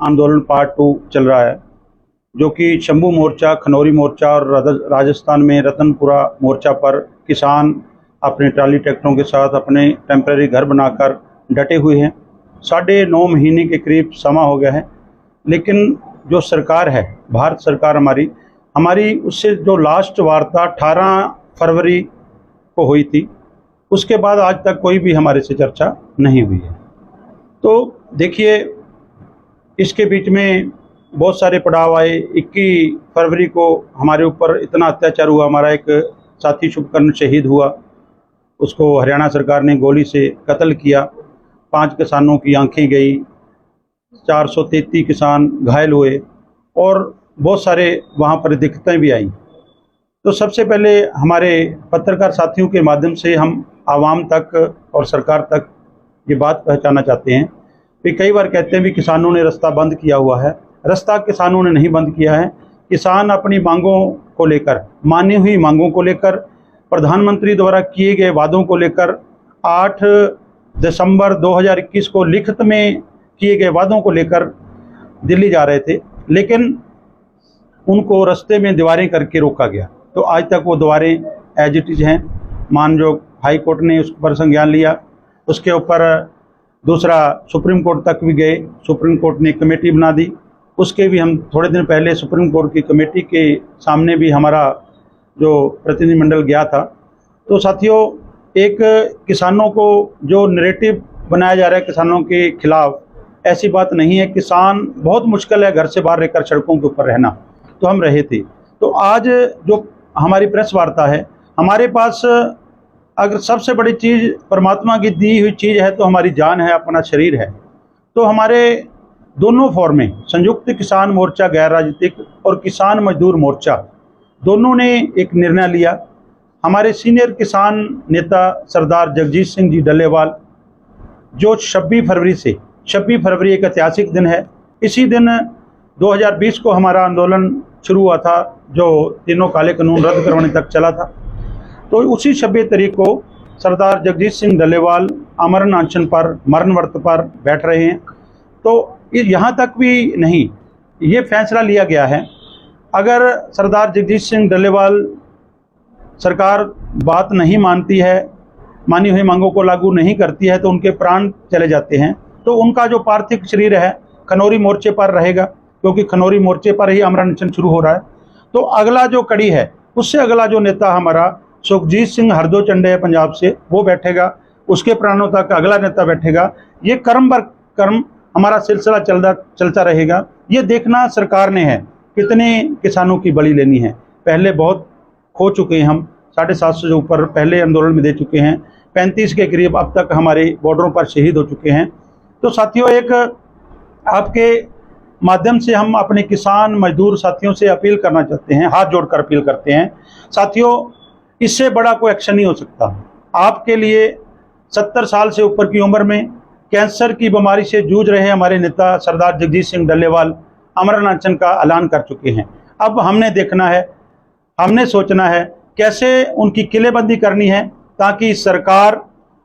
आंदोलन पार्ट 2 चल रहा है, जो कि शंभू मोर्चा, खनौरी मोर्चा और राजस्थान में रतनपुरा मोर्चा पर किसान अपने ट्राली ट्रैक्टरों के साथ अपने टेम्परेरी घर बनाकर डटे हुए हैं। 9.5 महीने के करीब समा हो गया है, लेकिन जो सरकार है, भारत सरकार हमारी उससे जो लास्ट वार्ता 18 फरवरी को हुई थी, उसके बाद आज तक कोई भी हमारे से चर्चा नहीं हुई है। तो देखिए, इसके बीच में बहुत सारे पड़ाव आए। 21 फरवरी को हमारे ऊपर इतना अत्याचार हुआ, हमारा एक साथी शुभकर्ण शहीद हुआ, उसको हरियाणा सरकार ने गोली से कत्ल किया। 5 किसानों की आंखें गई, 433 किसान घायल हुए और बहुत सारे वहाँ पर दिक्कतें भी आई। तो सबसे पहले हमारे पत्रकार साथियों के माध्यम से हम आवाम तक और सरकार तक ये बात पहुँचाना चाहते हैं कि कई बार कहते हैं भी किसानों ने रास्ता बंद किया हुआ है। रास्ता किसानों ने नहीं बंद किया है। किसान अपनी मांगों को लेकर, मानी हुई मांगों को लेकर, प्रधानमंत्री द्वारा किए गए वादों को लेकर 8 दिसंबर 2021 को लिखित में किए गए वादों को लेकर दिल्ली जा रहे थे, लेकिन उनको रास्ते में दीवारें करके रोका गया। तो आज तक वो दीवारें एज इट इज़ हैं। माननीय हाई कोर्ट ने उस पर संज्ञान लिया, उसके ऊपर दूसरा सुप्रीम कोर्ट तक भी गए। सुप्रीम कोर्ट ने कमेटी बना दी, उसके भी हम थोड़े दिन पहले सुप्रीम कोर्ट की कमेटी के सामने भी हमारा जो प्रतिनिधिमंडल गया था। तो साथियों, एक किसानों को जो नैरेटिव बनाया जा रहा है किसानों के खिलाफ, ऐसी बात नहीं है। किसान बहुत मुश्किल है घर से बाहर रहकर सड़कों के ऊपर रहना, तो हम रहे थे। तो आज जो हमारी प्रेस वार्ता है, हमारे पास अगर सबसे बड़ी चीज़ परमात्मा की दी हुई चीज़ है तो हमारी जान है, अपना शरीर है। तो हमारे दोनों फॉर्में, संयुक्त किसान मोर्चा गैर राजनीतिक और किसान मजदूर मोर्चा, दोनों ने एक निर्णय लिया। हमारे सीनियर किसान नेता सरदार जगजीत सिंह जी डल्लेवाल, जो 26 फरवरी एक ऐतिहासिक दिन है। इसी दिन 2020 को हमारा आंदोलन शुरू हुआ था, जो तीनों काले कानून रद्द करवाने तक चला था। तो उसी 26 तारीख को सरदार जगजीत सिंह डल्लेवाल अमरण अनशन पर, मरण व्रत पर बैठ रहे हैं। तो यहाँ तक भी नहीं, ये फैसला लिया गया है, अगर सरदार जगजीत सिंह डल्लेवाल सरकार बात नहीं मानती है, मानी हुई मांगों को लागू नहीं करती है, तो उनके प्राण चले जाते हैं। तो उनका जो पार्थिव शरीर है खनौरी मोर्चे पर रहेगा, क्योंकि खनौरी मोर्चे पर ही अमरण अनशन शुरू हो रहा है। तो अगला जो कड़ी है, उससे अगला जो नेता हमारा सुखजीत सिंह हरदो चंडे है पंजाब से, वो बैठेगा, उसके प्राणों तक अगला नेता बैठेगा। ये कर्म बर कर्म हमारा सिलसिला चलता रहेगा। ये देखना सरकार ने है कितने किसानों की बलि लेनी है। पहले बहुत खो चुके हैं हम, 750 से ऊपर पहले आंदोलन में दे चुके हैं, 35 के करीब अब तक हमारे बॉर्डरों पर शहीद हो चुके हैं। तो साथियों, एक आपके माध्यम से हम अपने किसान मजदूर साथियों से अपील करना चाहते हैं, हाथ जोड़कर अपील करते हैं। साथियों, इससे बड़ा कोई एक्शन नहीं हो सकता। आपके लिए 70 साल से ऊपर की उम्र में कैंसर की बीमारी से जूझ रहे हमारे नेता सरदार जगजीत सिंह डल्लेवाल अमरण अनशन का ऐलान कर चुके हैं। अब हमने देखना है, हमने सोचना है कैसे उनकी किलेबंदी करनी है, ताकि सरकार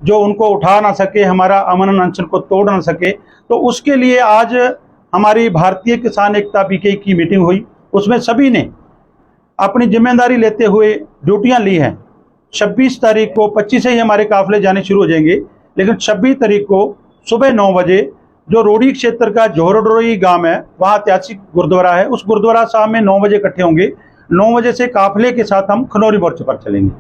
जो उनको उठा ना सके, हमारा अमरण अनशन को तोड़ ना सके। तो उसके लिए आज हमारी भारतीय किसान एकता बीके की मीटिंग हुई, उसमें सभी ने अपनी जिम्मेदारी लेते हुए ड्यूटियां ली हैं। 26 तारीख को, 25 से ही हमारे काफिले जाने शुरू हो जाएंगे, लेकिन 26 तारीख को सुबह 9 बजे जो रोडी क्षेत्र का जोहरडोई गांव है, वहाँ ऐतिहासिक गुरुद्वारा है, उस गुरुद्वारा साहब में 9 बजे इकट्ठे होंगे। 9 बजे से काफिले के साथ हम खनौरी मोर्चे पर चलेंगे।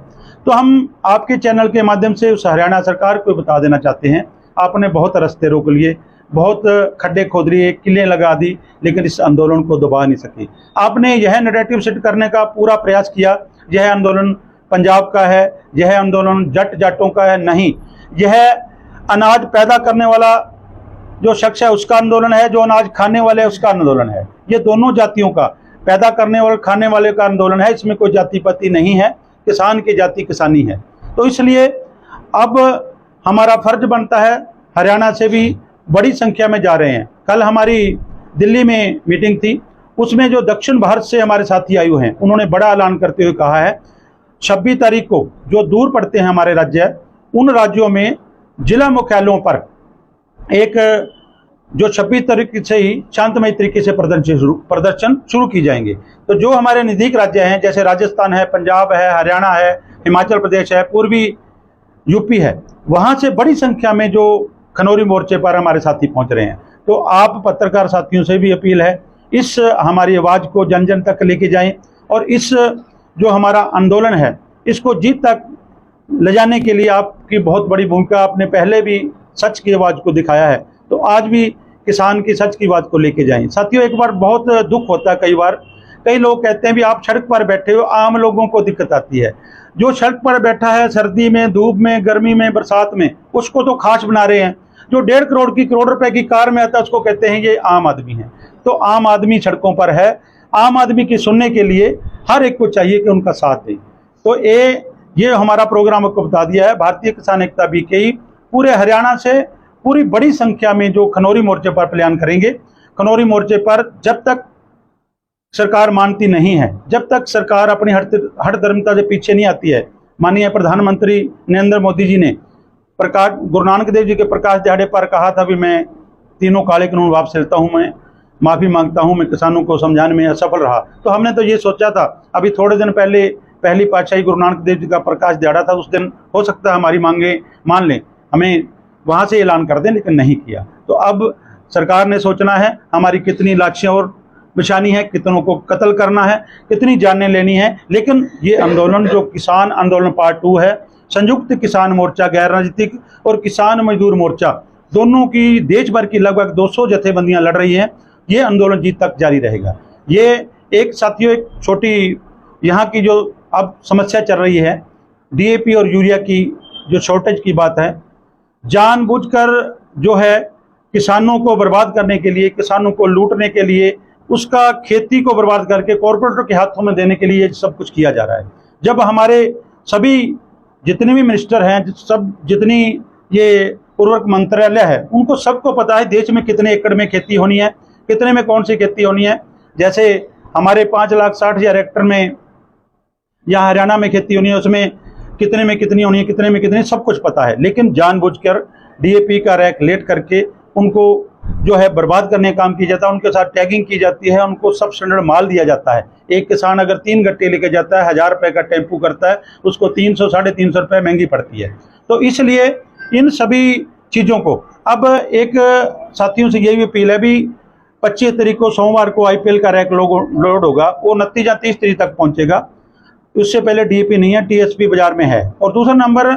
तो हम आपके चैनल के माध्यम से उस हरियाणा सरकार को बता देना चाहते हैं, आपने बहुत रास्ते रोक लिए, बहुत खड्डे खोद लिए, किले लगा दी, लेकिन इस आंदोलन को दबा नहीं सके। आपने यह नैरेटिव सेट करने का पूरा प्रयास किया, यह आंदोलन पंजाब का है, यह आंदोलन जट जाटों का है। नहीं, यह अनाज पैदा करने वाला जो शख्स है उसका आंदोलन है, जो अनाज खाने वाले है उसका आंदोलन है। ये दोनों जातियों का, पैदा करने वाले खाने वाले का आंदोलन है। इसमें कोई जाति पाति नहीं है, किसान की जाति किसानी है। तो इसलिए अब हमारा फर्ज बनता है, हरियाणा से भी बड़ी संख्या में जा रहे हैं। कल हमारी दिल्ली में मीटिंग थी, उसमें जो दक्षिण भारत से हमारे साथी आयु हैं, उन्होंने बड़ा ऐलान करते हुए कहा है 26 तारीख को जो दूर पड़ते हैं हमारे राज्य, उन राज्यों में जिला मुख्यालयों पर एक जो 26 तारीख से ही शांतमय तरीके से प्रदर्शन शुरू की जाएंगे। तो जो हमारे नज़दीक राज्य हैं, जैसे राजस्थान है, पंजाब है, हरियाणा है, हिमाचल प्रदेश है, पूर्वी यूपी है, वहाँ से बड़ी संख्या में जो खनौरी मोर्चे पर हमारे साथी पहुँच रहे हैं। तो आप पत्रकार साथियों से भी अपील है, इस हमारी आवाज़ को जन जन तक लेके जाएं और इस जो हमारा आंदोलन है इसको जीत तक ले जाने के लिए आपकी बहुत बड़ी भूमिका। आपने पहले भी सच की आवाज़ को दिखाया है, तो आज भी किसान की सच की बात को लेके जाएं। साथियों, एक बार बहुत दुख होता है, कई बार कई लोग कहते हैं भी आप सड़क पर बैठे हो, आम लोगों को दिक्कत आती है। जो सड़क पर बैठा है सर्दी में, धूप में, गर्मी में, बरसात में, उसको तो खास बना रहे हैं। जो 1.5 करोड़ की, करोड़ रुपए की कार में आता है उसको कहते हैं ये आम आदमी है। तो आम आदमी सड़कों पर है, आम आदमी की सुनने के लिए हर एक को चाहिए कि उनका साथ दें। तो ये हमारा प्रोग्राम आपको बता दिया है। भारतीय किसान एकता BKI पूरे हरियाणा से पूरी बड़ी संख्या में जो खनौरी मोर्चे पर प्लान करेंगे। खनौरी मोर्चे पर जब तक सरकार मानती नहीं है, जब तक सरकार अपनी हठधर्मिता से पीछे नहीं आती है। माननीय प्रधानमंत्री नरेंद्र मोदी जी ने गुरु नानक देव जी के प्रकाश दिहाड़े पर कहा था भी मैं तीनों काले कानून वापस लेता हूँ, मैं माफ़ी मांगता हूँ, मैं किसानों को समझाने में असफल रहा। तो हमने तो ये सोचा था, अभी थोड़े दिन पहले पहली पातशाही गुरु नानक देव जी का प्रकाश दिहाड़ा था, उस दिन हो सकता है हमारी मांगे मान लें, हमें वहाँ से ऐलान कर दें, लेकिन नहीं किया। तो अब सरकार ने सोचना है हमारी कितनी लाशियाँ और बिछानी है, कितनों को कत्ल करना है, कितनी जानें लेनी है। लेकिन ये आंदोलन जो किसान आंदोलन पार्ट 2 है, संयुक्त किसान मोर्चा, गैर राजनीतिक और किसान मजदूर मोर्चा, दोनों की देश भर की लगभग 200 जथेबंदियां लड़ रही हैं। ये आंदोलन जीत तक जारी रहेगा। ये एक साथियों, एक छोटी यहाँ की जो अब समस्या चल रही है, DAP और यूरिया की जो शॉर्टेज की बात है, जानबूझकर जो है किसानों को बर्बाद करने के लिए, किसानों को लूटने के लिए, उसका खेती को बर्बाद करके कॉरपोरेटर के हाथों में देने के लिए सब कुछ किया जा रहा है। जब हमारे सभी जितने भी मिनिस्टर हैं, सब जितनी ये उर्वरक मंत्रालय है, उनको सबको पता है देश में कितने एकड़ में खेती होनी है, कितने में कौन सी खेती होनी है। जैसे हमारे 5,60,000 हेक्टेयर में यहाँ हरियाणा में खेती होनी है, उसमें कितने में कितनी होनी है, कितने में कितनी, सब कुछ पता है। लेकिन जानबूझकर DAP का रैक लेट करके उनको जो है बर्बाद करने का काम किया जाता है, उनके साथ टैगिंग की जाती है, उनको सब स्टैंडर्ड माल दिया जाता है। एक किसान अगर 3 गट्टे लेके जाता है, 1000 रुपये का टेम्पू करता है, उसको 300 साढ़े 300 रुपये महंगी पड़ती है। तो इसलिए इन सभी चीज़ों को अब एक साथियों से यही अपील है भी 25 तारीख को सोमवार को IPL का रैक लोड होगा, वो 29 या 30 तारीख तक पहुँचेगा। उससे पहले DAP नहीं है, TSP बाजार में है। और दूसरा नंबर,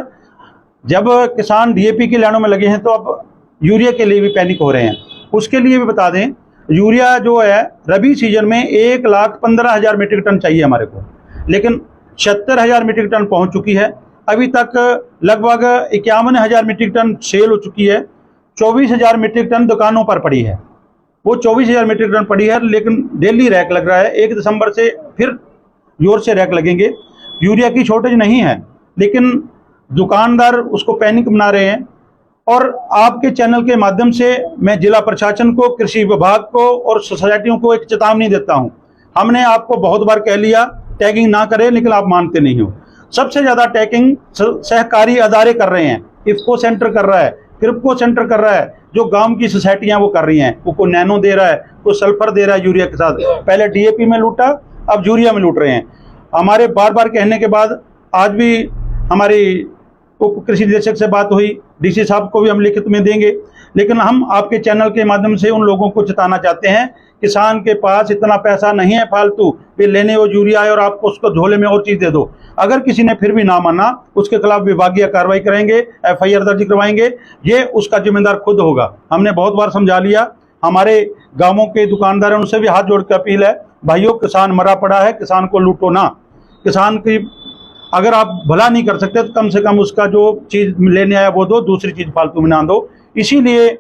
जब किसान DAP की लाइनों में लगे हैं तो अब यूरिया के लिए भी पैनिक हो रहे हैं। उसके लिए भी बता दें, यूरिया जो है रबी सीजन में 1,15,000 मीट्रिक टन चाहिए हमारे को, लेकिन 76,000 मीट्रिक टन पहुंच चुकी है। अभी तक लगभग 51,000 मीट्रिक टन सेल हो चुकी है। 24,000 मीट्रिक टन दुकानों पर पड़ी है, वो 24,000 मीट्रिक टन पड़ी है, लेकिन डेली रैक लग रहा है। 1 दिसंबर से फिर जोर से रैक लगेंगे। यूरिया की शॉर्टेज नहीं है, लेकिन दुकानदार उसको पैनिक बना रहे हैं। और आपके चैनल के माध्यम से मैं जिला प्रशासन को, कृषि विभाग को और सोसाइटियों को एक चेतावनी देता हूं। हमने आपको बहुत बार कह लिया टैगिंग ना करें, लेकिन आप मानते नहीं हो। सबसे ज़्यादा टैगिंग सहकारी अदारे कर रहे हैं। इफ्को सेंटर कर रहा है, क्रिप्को सेंटर कर रहा है, जो गांव की सोसाइटियां वो कर रही हैं। वो को नैनो दे रहा है, को सल्फर दे रहा है यूरिया के साथ। पहले DAP में लूटा, अब यूरिया में लूट रहे हैं। हमारे बार बार कहने के बाद आज भी हमारी उप कृषि निदेशक से बात हुई, DC साहब को भी हम लिखित में देंगे। लेकिन हम आपके चैनल के माध्यम से उन लोगों को चेताना चाहते हैं, किसान के पास इतना पैसा नहीं है फालतू भी लेने वो यूरिया है और आपको उसको झोले में और चीज़ दे दो। अगर किसी ने फिर भी ना माना, उसके खिलाफ विभागीय कार्रवाई करेंगे, FIR दर्ज करवाएंगे। ये उसका जिम्मेदार खुद होगा। हमने बहुत बार समझा लिया। हमारे गाँवों के दुकानदार हैं, उनसे भी हाथ जोड़ कर अपील है, भाइयों किसान मरा पड़ा है, किसान को लूटो ना। किसान की अगर आप भला नहीं कर सकते तो कम से कम उसका जो चीज़ लेने आया वो दो, दूसरी चीज़ फालतू में ना दो। इसीलिए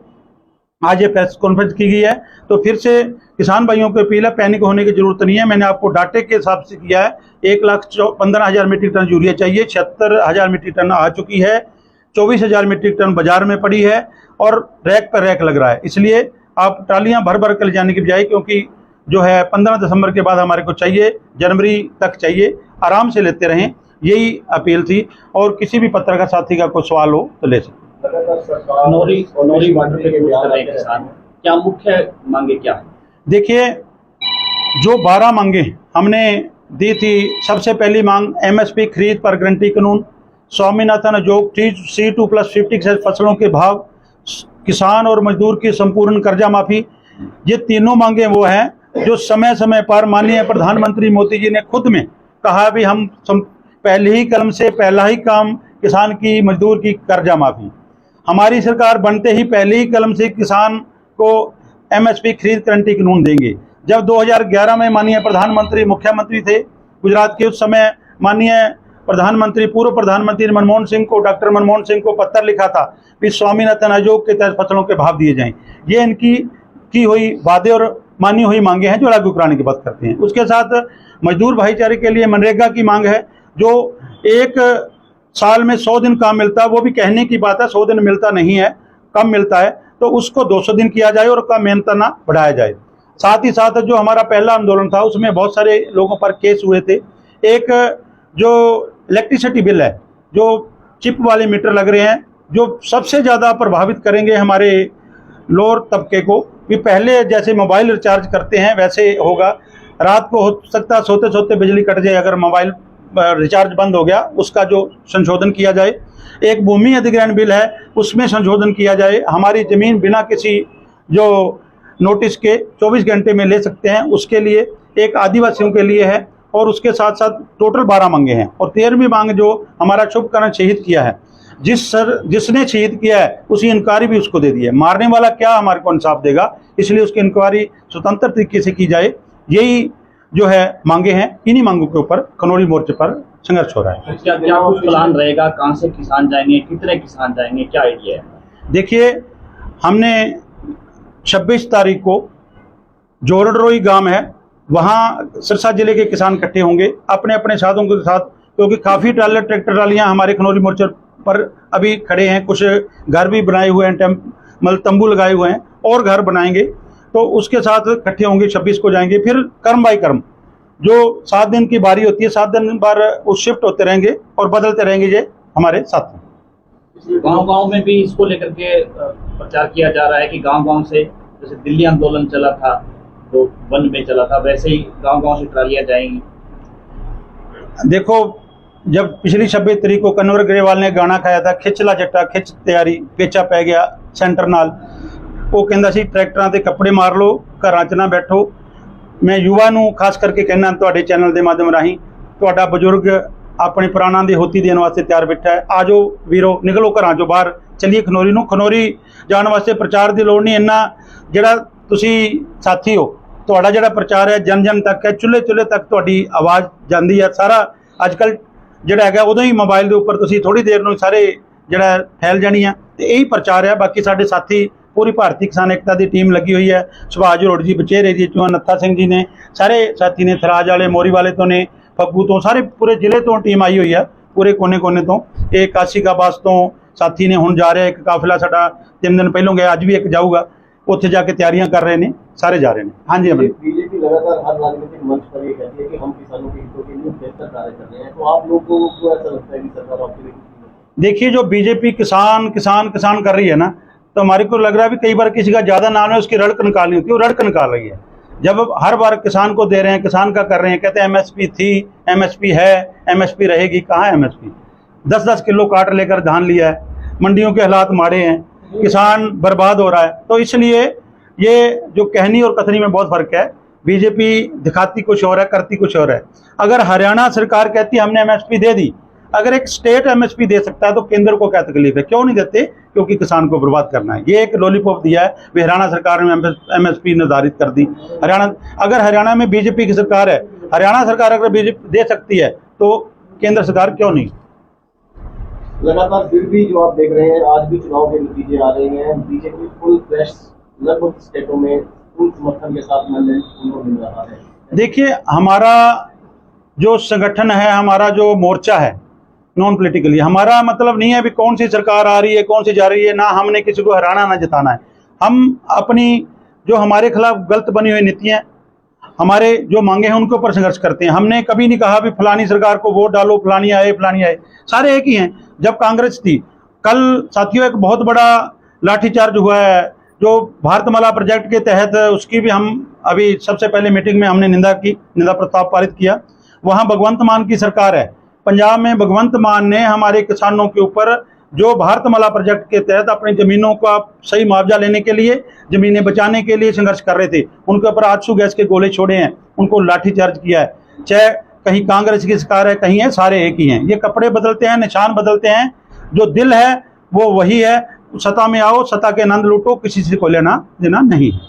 आज ये प्रेस कॉन्फ्रेंस की गई है। तो फिर से किसान भाइयों को अपील है, पैनिक होने की जरूरत नहीं है। मैंने आपको डाटे के हिसाब से किया है। 1,15,000 मीट्रिक टन यूरिया चाहिए, 76,000 मीट्रिक टन आ चुकी है, 24,000 मीट्रिक टन बाजार में पड़ी है और रैक पर रैक लग रहा है। इसलिए आप ट्रालियाँ भर भर कर ले जाने की बजाय, क्योंकि जो है 15 दिसंबर के बाद हमारे को चाहिए, जनवरी तक चाहिए, आराम से लेते रहें। यही अपील थी। और किसी भी पत्रकार साथी का कोई सवाल हो तो ले सकते। नौरी वाटर पे किसान क्या मुख्य मांगे क्या है? देखिए, जो 12 मांगे हमने दी थी, सबसे पहली मांग एमएसपी खरीद पर गारंटी कानून, स्वामीनाथन आयोग C2+50 फसलों के भाव, किसान और मजदूर की संपूर्ण कर्जा माफी। ये तीनों मांगे वो हैं जो समय समय पर माननीय प्रधानमंत्री मोदी जी ने खुद में कहा भी हम पहले ही कलम से पहला ही काम किसान की मजदूर की कर्जा माफी। हमारी सरकार बनते ही पहले ही कलम से किसान को एमएसपी खरीद गारंटी कानून देंगे। जब 2011 में माननीय प्रधानमंत्री मुख्यमंत्री थे गुजरात के, उस समय माननीय प्रधानमंत्री पूर्व प्रधानमंत्री मनमोहन सिंह को, डॉक्टर मनमोहन सिंह को पत्र लिखा था कि स्वामीनाथन आयोग के तहत फसलों के भाव दिए जाएं। ये इनकी की हुई वादे और मानी हुई मांगे हैं जो लागू कराने की बात करते हैं। उसके साथ मजदूर भाईचारे के लिए मनरेगा की मांग है, जो एक साल में 100 दिन काम मिलता है, वो भी कहने की बात है, 100 दिन मिलता नहीं है, कम मिलता है, तो उसको 200 दिन किया जाए और उसका मेहनताना बढ़ाया जाए। साथ ही साथ जो हमारा पहला आंदोलन था उसमें बहुत सारे लोगों पर केस हुए थे। एक जो इलेक्ट्रिसिटी बिल है, जो चिप वाले मीटर लग रहे हैं, जो सबसे ज़्यादा प्रभावित करेंगे हमारे लोअर तबके को, भी पहले जैसे मोबाइल रिचार्ज करते हैं वैसे होगा। रात को हो सकता है सोते सोते बिजली कट जाए, अगर मोबाइल रिचार्ज बंद हो गया, उसका जो संशोधन किया जाए। एक भूमि अधिग्रहण बिल है, उसमें संशोधन किया जाए। हमारी ज़मीन बिना किसी जो नोटिस के 24 घंटे में ले सकते हैं, उसके लिए एक आदिवासियों के लिए है। और उसके साथ साथ टोटल 12 मांगे हैं। और 13वीं मांग जो हमारा शुभकरण शहीद किया है, जिसने शहीद किया है उसी इंक्वायरी भी उसको दे दी है। मारने वाला क्या हमारे को इंसाफ देगा, इसलिए उसकी इंक्वायरी स्वतंत्र तरीके से की जाए। यही जो है मांगे हैं, इन्हीं मांगों के ऊपर खनौरी मोर्चे पर संघर्ष हो रहा है। क्या क्या कुछ प्लान रहेगा, कहाँ से किसान जाएंगे, कितने किसान जाएंगे, क्या आइडिया है? देखिए, हमने 26 तारीख को जोरडरोई गांव है, वहाँ सिरसा जिले के किसान इकट्ठे होंगे अपने अपने साधों के साथ, क्योंकि काफ़ी ट्रैक्टर ट्रालियाँ हमारे खनौरी मोर्चे पर अभी खड़े हैं। कुछ घर भी बनाए हुए हैं, मतलब तंबू लगाए हुए हैं, और घर बनाएंगे। तो उसके साथ इकट्ठे होंगे, 26 को जाएंगे। फिर कर्म बाई कर्म जो 7 दिन की बारी होती है, 7 दिन बार उस शिफ्ट होते रहेंगे और बदलते रहेंगे ये हमारे साथ। गांव-गांव में भी इसको लेकर के प्रचार किया जा रहा है कि गांव-गांव से, जैसे दिल्ली आंदोलन चला था तो वन में चला था, वैसे ही गांव-गांव से ट्रालियां जाएंगी। देखो, जब पिछली 26 तारीख को कन्वर ग्रेवाल ने गाना खाया था, खिचला जट्टा खिच तैयारी पेचा पै गया सेंटर नाल, वो कहता सी ट्रैक्टरां ते कपड़े मार लो, घरां च ना बैठो। मैं युवा नूं खास करके कहना, तुहाडे चैनल के माध्यम राही, तुहाडा बजुर्ग अपने प्राणां दी होती देण वास्ते तैयार बैठा है। आ जाओ वीरो, निकलो घरां चों बाहर, चलिए खनौरी नूं। खनौरी जाण वास्ते प्रचार की लोड़ नहीं, इन्ना जिहड़ा तुसीं साथी हो, तुहाडा जिहड़ा प्रचार है जन जन तक है, चुल्हे चुल्हे तक तुहाडी आवाज़ जांदी है। सारा अजकल जिहड़ा हैगा उदों ही मोबाइल के उपर तुसीं थोड़ी देर नूं सारे जिहड़ा फैल जानी है, तो यही प्रचार है। बाकी साडे साथी पूरी भारतीय किसान एकता की टीम लगी हुई है, सुभाष जरोड़ जी बचेरे जी, चौहान नत्था सिंह जी ने, सारे साथी ने, थराज वाले मोरी वाले तो ने, फग्गू तो, सारे पूरे जिले तो टीम आई हुई है, पूरे कोने कोने तो। एक काशी का बास तो साथी ने हुण जा रहे, एक काफिला साडा 3 दिन पहलों गया, अज भी एक जाऊगा, उत्थे जाके तैयारियां कर रहे हैं, सारे जा रहे हैं। हाँ जी, अमन। बीजेपी लगातार हर राजनीतिक मंच पर ये कहती है कि हम किसानों के हितों के लिए बेहतर कार्य कर रहे हैं, तो आप लोगों को ऐसा लगता है कि सरकार आपके लिए? देखिए, जो बीजेपी किसान किसान किसान कर रही है ना, तो हमारे को लग रहा है भी कई बार किसी का ज़्यादा नाम है, उसकी रड़क निकालनी होती है, वो रड़क निकाल रही है। जब हर बार किसान को दे रहे हैं, किसान का कर रहे हैं, कहते हैं एमएसपी थी, एमएसपी है, एमएसपी रहेगी। कहाँ है एमएसपी? 10-10 किलो काट लेकर धान लिया है, मंडियों के हालात माड़े हैं, किसान बर्बाद हो रहा है। तो इसलिए ये जो कहनी और कथनी में बहुत फर्क है। बीजेपी दिखाती कुछ और है, करती कुछ और है। अगर हरियाणा सरकार कहती हमने एमएसपी दे दी, अगर एक स्टेट एमएसपी दे सकता है तो केंद्र को क्या तकलीफ है? क्यों नहीं देते? क्योंकि किसान को बर्बाद करना है। ये एक लॉलीपॉप दिया है, हरियाणा सरकार ने एमएसपी निर्धारित कर दी। अगर हरियाणा में बीजेपी की सरकार है, हरियाणा सरकार अगर बीजेपी दे सकती है तो केंद्र सरकार क्यों नहीं? लगातार फिर भी जो आप देख रहे हैं, आज भी चुनाव के नतीजे आ रहे हैं, बीजेपी फुल फ्लैश लगभग स्टेटों में फुल समर्थन के साथ मिल रहा है। देखिए, हमारा जो संगठन है, हमारा जो मोर्चा है नॉन पॉलिटिकली, हमारा मतलब नहीं है भी कौन सी सरकार आ रही है कौन सी जा रही है, ना हमने किसी को हराना ना जिताना है। हम अपनी जो हमारे खिलाफ गलत बनी हुई नीतियाँ, हमारे जो मांगे हैं उनके ऊपर संघर्ष करते हैं। हमने कभी नहीं कहा भी फलानी सरकार को वोट डालो, फलानी आए फलानी आए, सारे एक ही हैं। जब कांग्रेस थी, कल साथियों एक बहुत बड़ा लाठीचार्ज हुआ है जो भारतमाला प्रोजेक्ट के तहत उसकी भी हम अभी सबसे पहले मीटिंग में हमने निंदा प्रस्ताव पारित किया। वहाँ भगवंत मान की सरकार है, पंजाब में भगवंत मान ने हमारे किसानों के ऊपर जो भारतमाला प्रोजेक्ट के तहत अपनी ज़मीनों का सही मुआवजा लेने के लिए, ज़मीनें बचाने के लिए संघर्ष कर रहे थे, उनके ऊपर आंसू गैस के गोले छोड़े हैं, उनको लाठीचार्ज किया है। चाहे कहीं कांग्रेस की सरकार है, कहीं है, सारे एक ही हैं। ये कपड़े बदलते हैं, निशान बदलते हैं, जो दिल है वो वही है। सत्ता में आओ, सत्ता के आनंद लूटो, किसी से कोई लेना देना नहीं है।